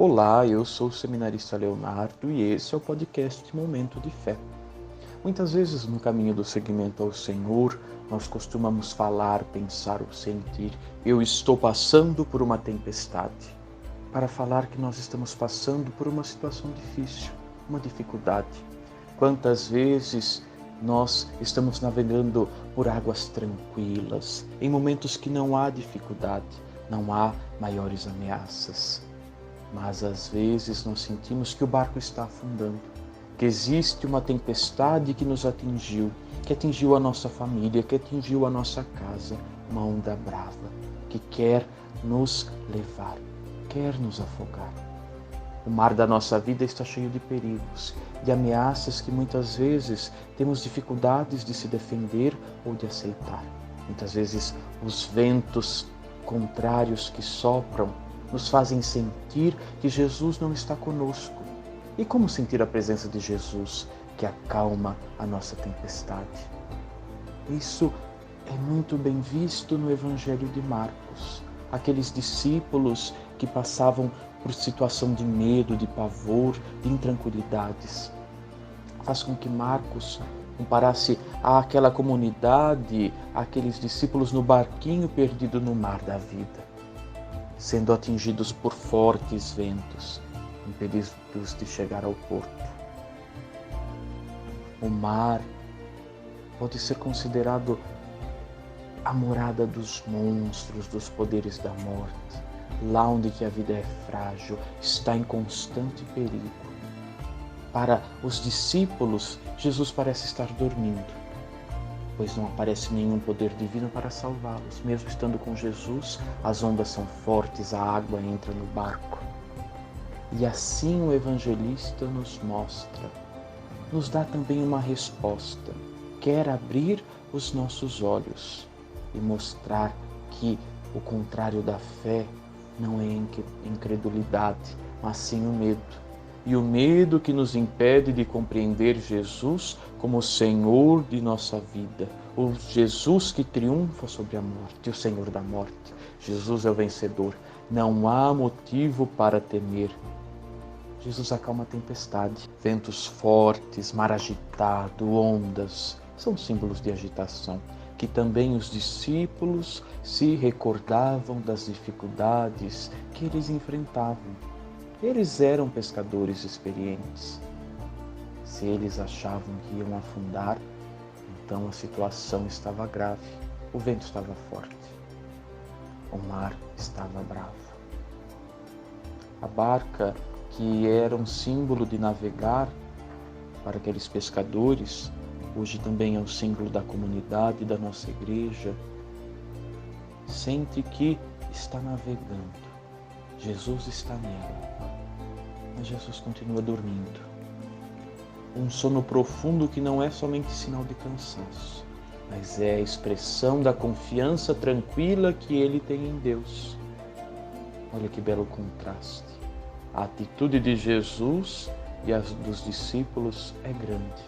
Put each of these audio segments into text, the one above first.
Olá, eu sou o seminarista Leonardo e esse é o podcast Momento de Fé. Muitas vezes no caminho do seguimento ao Senhor, nós costumamos falar, pensar ou sentir: eu estou passando por uma tempestade. Para falar que nós estamos passando por uma situação difícil, uma dificuldade. Quantas vezes nós estamos navegando por águas tranquilas, em momentos que não há dificuldade, não há maiores ameaças. Mas às vezes nós sentimos que o barco está afundando, que existe uma tempestade que nos atingiu, que atingiu a nossa família, que atingiu a nossa casa, uma onda brava, que quer nos levar, quer nos afogar. O mar da nossa vida está cheio de perigos, de ameaças que muitas vezes temos dificuldades de se defender ou de aceitar. Muitas vezes os ventos contrários que sopram nos fazem sentir que Jesus não está conosco. E como sentir a presença de Jesus que acalma a nossa tempestade? Isso é muito bem visto no Evangelho de Marcos. Aqueles discípulos que passavam por situação de medo, de pavor, de intranquilidades. Faz com que Marcos comparasse àquela comunidade, aqueles discípulos no barquinho perdido no mar da vida, sendo atingidos por fortes ventos, impedidos de chegar ao porto. O mar pode ser considerado a morada dos monstros, dos poderes da morte, lá onde que a vida é frágil, está em constante perigo. Para os discípulos, Jesus parece estar dormindo, pois não aparece nenhum poder divino para salvá-los. Mesmo estando com Jesus, as ondas são fortes, a água entra no barco. E assim o evangelista nos mostra, nos dá também uma resposta. Quer abrir os nossos olhos e mostrar que o contrário da fé não é incredulidade, mas sim o medo. E o medo que nos impede de compreender Jesus como o Senhor de nossa vida, o Jesus que triunfa sobre a morte, o Senhor da morte. Jesus é o vencedor. Não há motivo para temer. Jesus acalma a tempestade. Ventos fortes, mar agitado, ondas, são símbolos de agitação, que também os discípulos se recordavam das dificuldades que eles enfrentavam. Eles eram pescadores experientes. Se eles achavam que iam afundar, então a situação estava grave, o vento estava forte, o mar estava bravo. A barca, que era um símbolo de navegar para aqueles pescadores, hoje também é o símbolo da comunidade, da nossa igreja, sente que está navegando. Jesus está nela, mas Jesus continua dormindo. Um sono profundo que não é somente sinal de cansaço, mas é a expressão da confiança tranquila que ele tem em Deus. Olha que belo contraste. A atitude de Jesus e a dos discípulos é grande.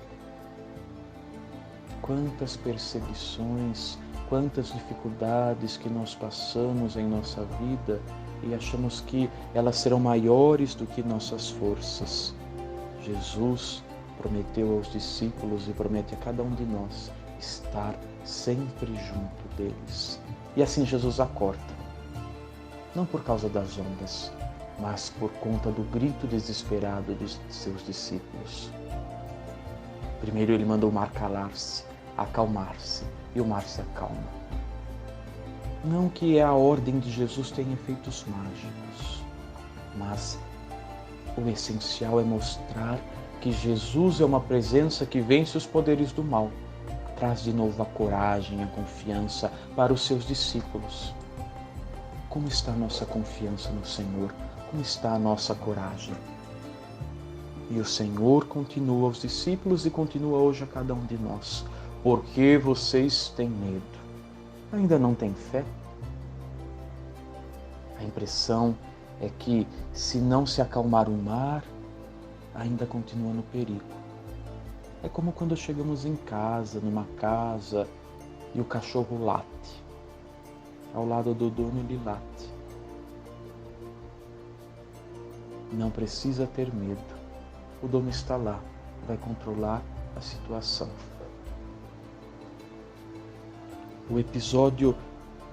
Quantas perseguições, quantas dificuldades que nós passamos em nossa vida e achamos que elas serão maiores do que nossas forças. Jesus prometeu aos discípulos e promete a cada um de nós estar sempre junto deles. E assim Jesus acorda, não por causa das ondas, mas por conta do grito desesperado de seus discípulos. Primeiro ele manda o mar calar-se, acalmar-se, e o mar se acalma. Não que a ordem de Jesus tenha efeitos mágicos, mas o essencial é mostrar que Jesus é uma presença que vence os poderes do mal, traz de novo a coragem, a confiança para os seus discípulos. Como está a nossa confiança no Senhor? Como está a nossa coragem? E o Senhor continua aos discípulos e continua hoje a cada um de nós. Por que vocês têm medo? Ainda não têm fé? A impressão é que, se não se acalmar o mar, ainda continua no perigo. É como quando chegamos em casa, numa casa, e o cachorro late. Ao lado do dono ele late. Não precisa ter medo. O dono está lá, vai controlar a situação. O episódio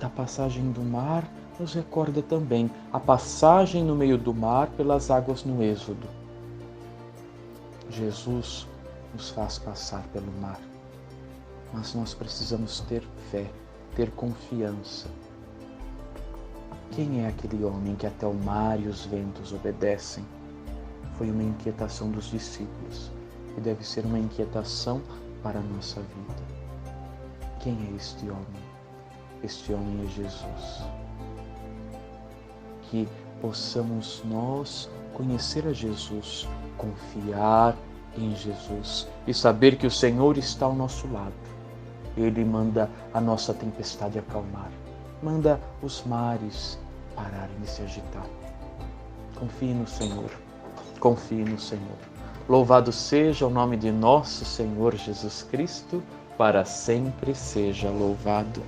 da passagem do mar nos recorda também a passagem no meio do mar pelas águas no Êxodo. Jesus nos faz passar pelo mar, mas nós precisamos ter fé, ter confiança. Quem é aquele homem que até o mar e os ventos obedecem? Foi uma inquietação dos discípulos e deve ser uma inquietação para a nossa vida. Quem é este homem? Este homem é Jesus. Que possamos nós conhecer a Jesus, confiar em Jesus e saber que o Senhor está ao nosso lado. Ele manda a nossa tempestade acalmar, manda os mares pararem de se agitar. Confie no Senhor, confie no Senhor. Louvado seja o nome de nosso Senhor Jesus Cristo, para sempre seja louvado.